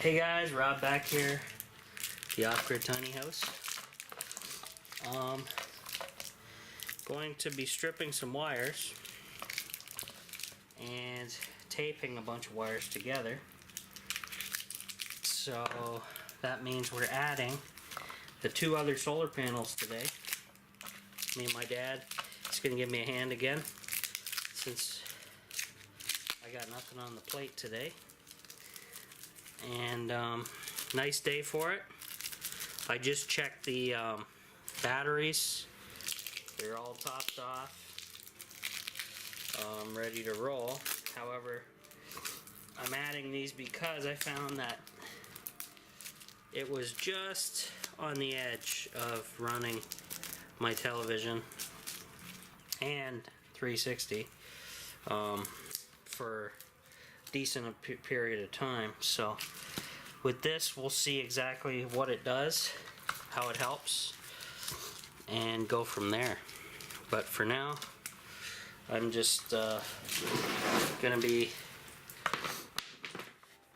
Hey guys, Rob back here, the off-grid tiny house. Going to be stripping some wires and taping a bunch of wires together. So that means we're adding the 2 other solar panels today. Me and my dad is going to give me a hand again since I got nothing on the plate today. And nice day for it. I just checked the batteries. They're all topped off, ready to roll. However, I'm adding these because I found that it was just on the edge of running my television and 360 for decent period of time. So with this, we'll see exactly what it does, how it helps, and go from there. But for now, I'm just gonna be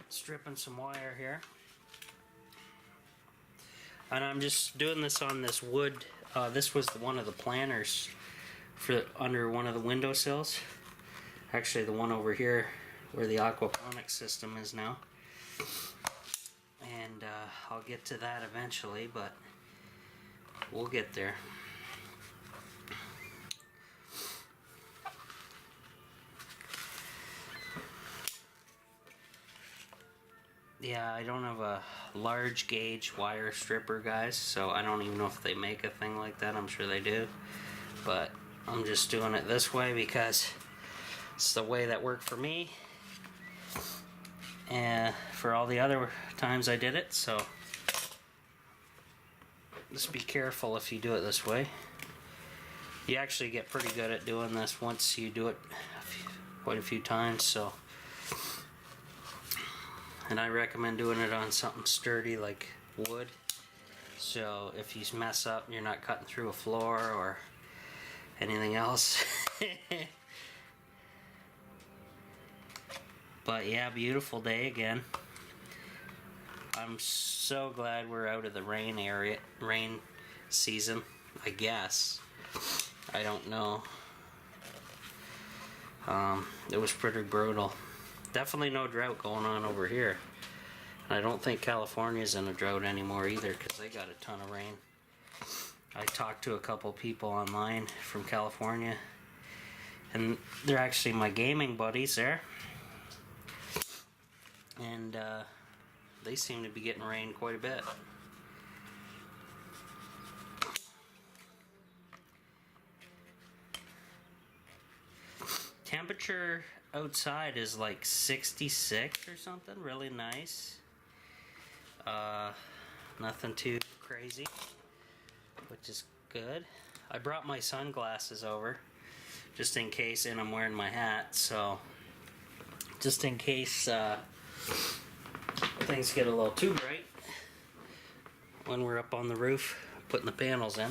stripping some wire here, and I'm just doing this on this wood. This was one of the planters for under one of the windowsills. Actually, the one over here where the aquaponics system is now, and I'll get to that eventually, but we'll get there. Yeah, I don't have a large gauge wire stripper, guys, so I don't even know if they make a thing like that. I'm sure they do, but I'm just doing it this way because it's the way that worked for me and for all the other times I did it. So just be careful if you do it this way. You actually get pretty good at doing this once you do it quite a few times. So, and I recommend doing it on something sturdy like wood, so if you mess up, you're not cutting through a floor or anything else. But yeah, beautiful day again. I'm so glad we're out of the rain season, I guess. I don't know. It was pretty brutal. Definitely no drought going on over here. I don't think California's in a drought anymore either, because they got a ton of rain. I talked to a couple people online from California, and they're actually my gaming buddies there. And they seem to be getting rain quite a bit. Temperature outside is like 66 or something, really nice. Nothing too crazy, which is good. I brought my sunglasses over just in case, and I'm wearing my hat, so just in case things get a little too bright when we're up on the roof putting the panels in.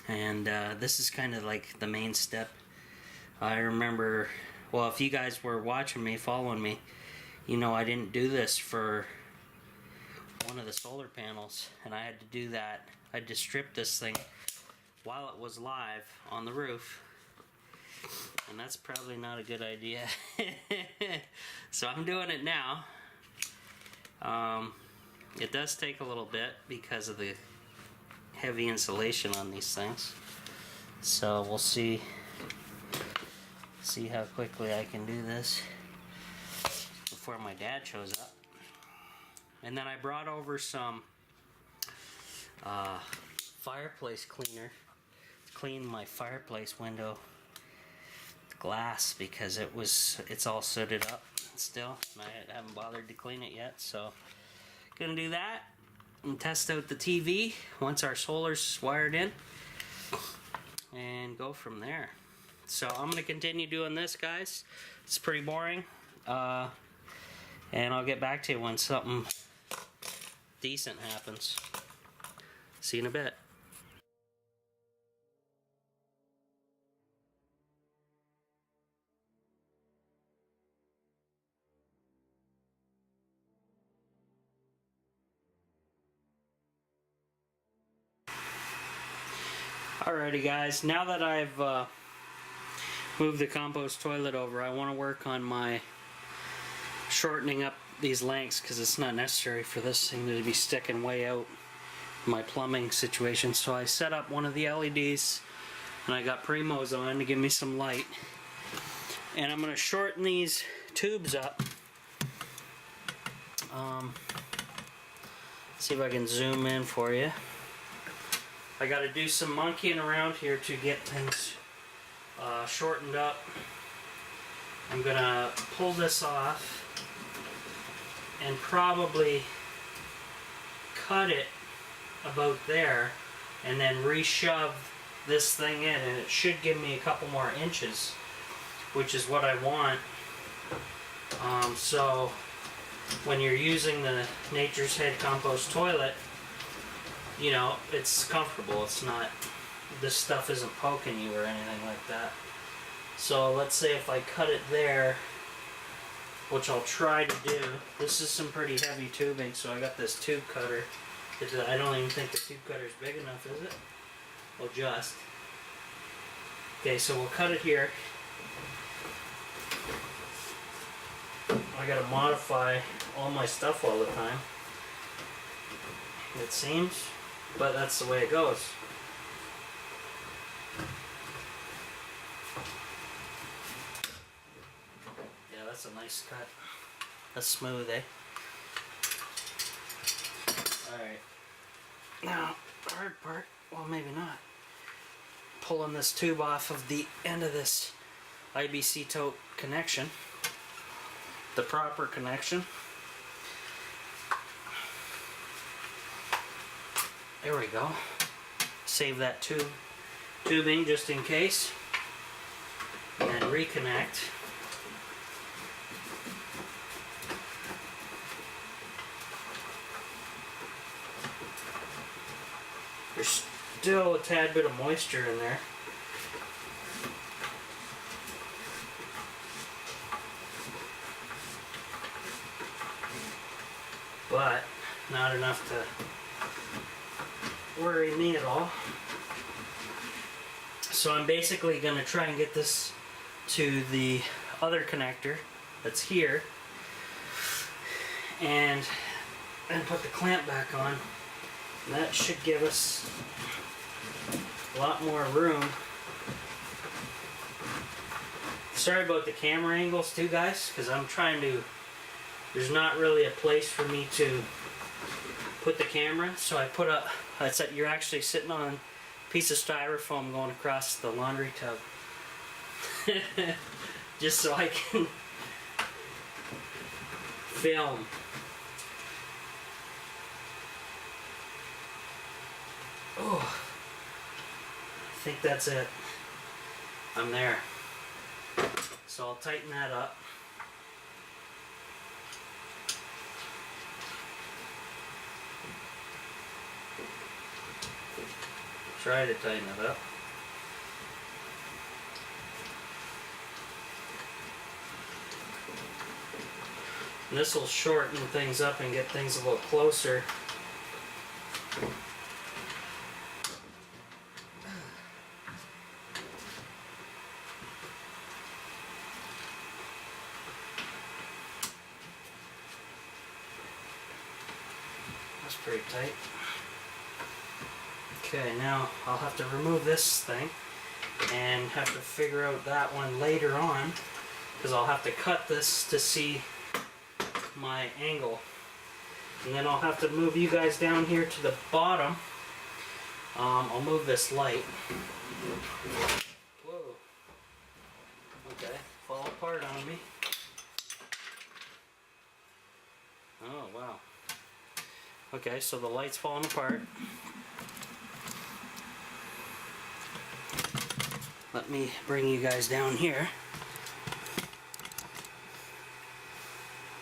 And this is kind of like the main step. I remember, well, if you guys were watching me, following me, you know I didn't do this for one of the solar panels, and I had to do that. I had to strip this thing while it was live on the roof, and that's probably not a good idea. So I'm doing it now. It does take a little bit because of the heavy insulation on these things, so we'll see how quickly I can do this before my dad shows up. And then I brought over some fireplace cleaner to clean my fireplace window glass, because it's all sooted up still, and I haven't bothered to clean it yet. So gonna do that and test out the TV once our solar's wired in, and go from there. So I'm gonna continue doing this, guys. It's pretty boring, and I'll get back to you when something decent happens. See you in a bit. Alrighty guys, now that I've moved the compost toilet over, I want to work on my shortening up these lengths because it's not necessary for this thing to be sticking way out my plumbing situation. So I set up one of the LEDs and I got Primos on to give me some light. And I'm going to shorten these tubes up. See if I can zoom in for you. I got to do some monkeying around here to get things shortened up. I'm going to pull this off and probably cut it about there and then reshove this thing in, and it should give me a couple more inches, which is what I want. So when you're using the Nature's Head compost toilet, you know, it's comfortable. It's not, this stuff isn't poking you or anything like that. So let's say if I cut it there, which I'll try to do. This is some pretty heavy tubing, so I got this tube cutter. I don't even think the tube cutter is big enough, is it? Well, just. Okay, so we'll cut it here. I gotta modify all my stuff all the time, it seems, but that's the way it goes. Yeah, that's a nice cut. That's smooth, eh? Alright. Now, the hard part, well, maybe not. Pulling this tube off of the end of this IBC tote connection. The proper connection. There we go. Save that tubing just in case. And then reconnect. There's still a tad bit of moisture in there. But not enough to worry me at all. So I'm basically going to try and get this to the other connector that's here and put the clamp back on. And that should give us a lot more room. Sorry about the camera angles too, guys, because I'm trying to, there's not really a place for me to put the camera, so I put a, you're actually sitting on a piece of styrofoam going across the laundry tub. Just so I can film. Oh, I think that's it. I'm there. So I'll tighten that up. Try to tighten it up. And this will shorten things up and get things a little closer. That's pretty tight. Okay, now I'll have to remove this thing and have to figure out that one later on, because I'll have to cut this to see my angle. And then I'll have to move you guys down here to the bottom. I'll move this light. Whoa. Okay, fall apart on me. Oh, wow. Okay, so the light's falling apart. Let me bring you guys down here.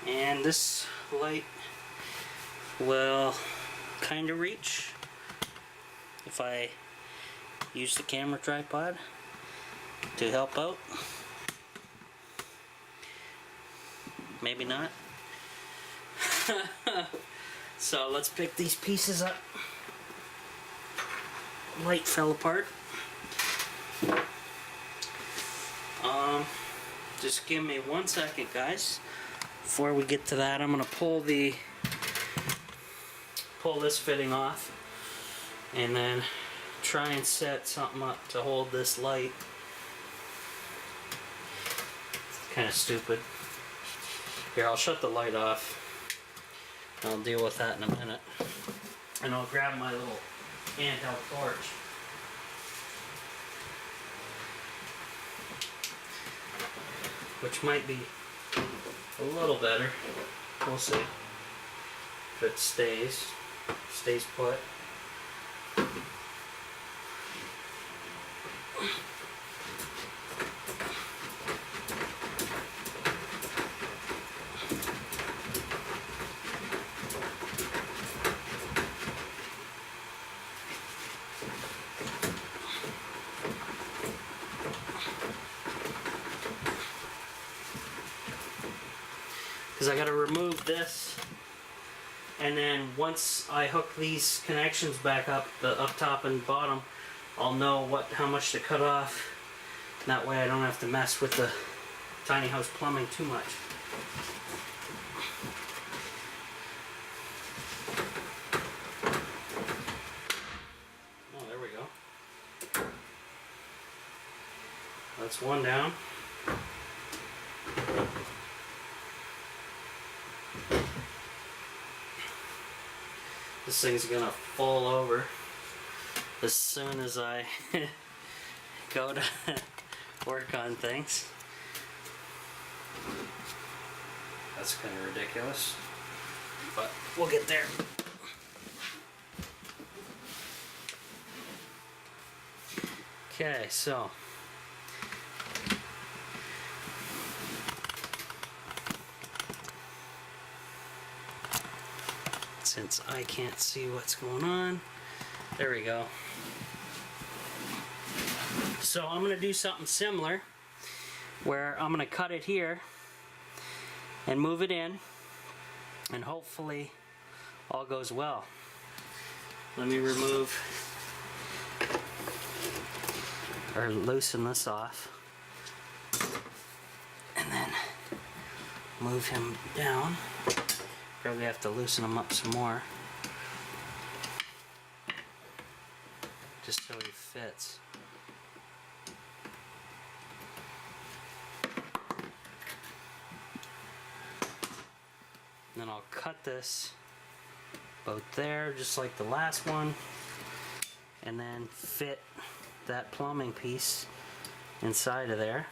And this light will kind of reach if I use the camera tripod to help out. Maybe not. So let's pick these pieces up. Light fell apart. Just give me 1 second, guys. Before we get to that, I'm gonna pull this fitting off and then try and set something up to hold this light. It's kind of stupid. Here, I'll shut the light off. I'll deal with that in a minute. And I'll grab my little handheld torch. Which might be a little better. We'll see. If it stays put. Because I got to remove this, and then once I hook these connections back up, the up top and bottom, I'll know how much to cut off. That way I don't have to mess with the tiny house plumbing too much. Oh, there we go. That's one down. This thing's gonna fall over as soon as I go to work on things. That's kind of ridiculous, but we'll get there. Okay, so since I can't see what's going on, there we go. So I'm going to do something similar where I'm going to cut it here and move it in, and hopefully all goes well. Let me remove or loosen this off and then move him down. Probably have to loosen him up some more just so he fits. Then I'll cut this both there just like the last one, and then fit that plumbing piece inside of there.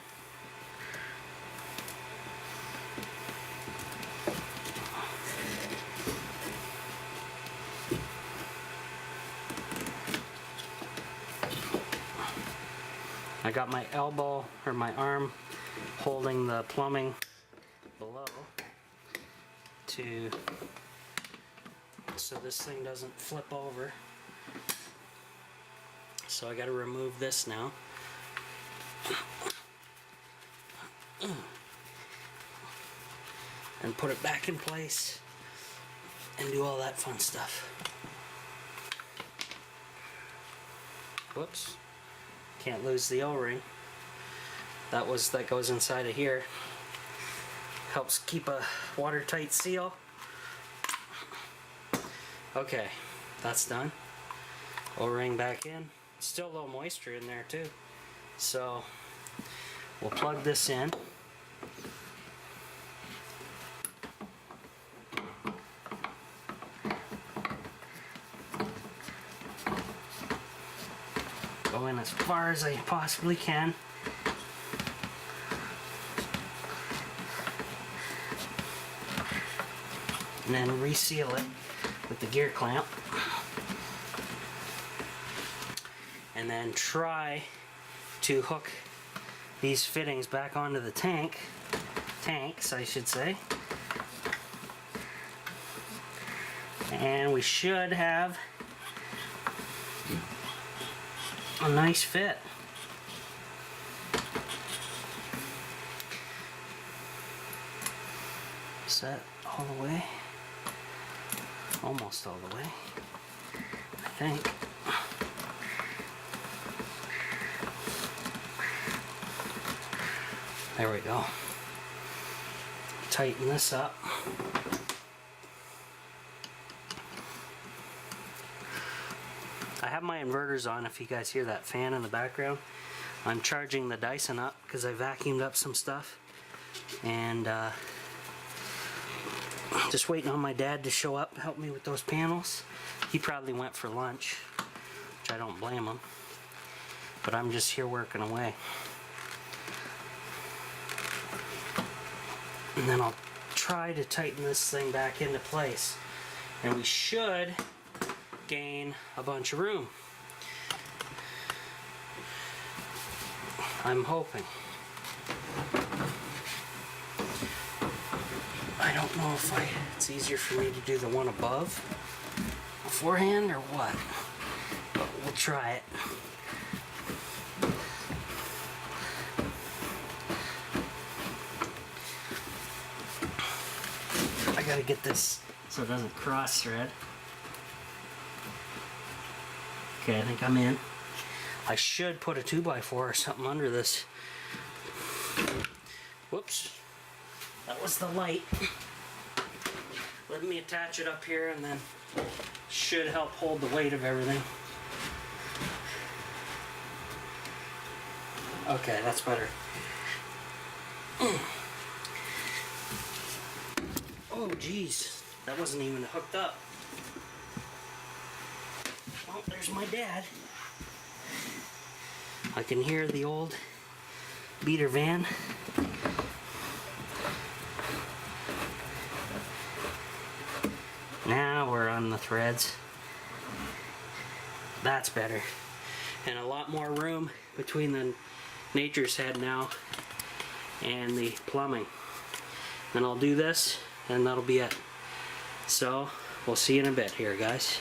I got my elbow or my arm holding the plumbing below so this thing doesn't flip over. So I got to remove this now. And put it back in place and do all that fun stuff. Whoops. Can't lose the O-ring. That goes inside of here. Helps keep a watertight seal. Okay, that's done. O-ring back in. Still a little moisture in there too. So we'll plug this in. Go in as far as I possibly can. And then reseal it with the gear clamp. And then try to hook these fittings back onto the tanks, I should say. And we should have a nice fit. Set all the way. Almost all the way, I think. There we go. Tighten this up. I have my inverters on if you guys hear that fan in the background. I'm charging the Dyson up because I vacuumed up some stuff. And just waiting on my dad to show up, help me with those panels. He probably went for lunch, which I don't blame him. But I'm just here working away. And then I'll try to tighten this thing back into place. And we should gain a bunch of room. I'm hoping. I don't know if it's easier for me to do the one above beforehand or what, but we'll try it. I gotta get this so it doesn't cross thread. Okay, I think I'm in. I should put a 2x4 or something under this. Whoops. That was the light. Let me attach it up here and then should help hold the weight of everything. Okay, that's better. Oh geez, that wasn't even hooked up. Well, there's my dad. I can hear the old beater van. Now we're on the threads. That's better. And a lot more room between the Nature's Head now and the plumbing. Then I'll do this and that'll be it. So we'll see you in a bit here, guys.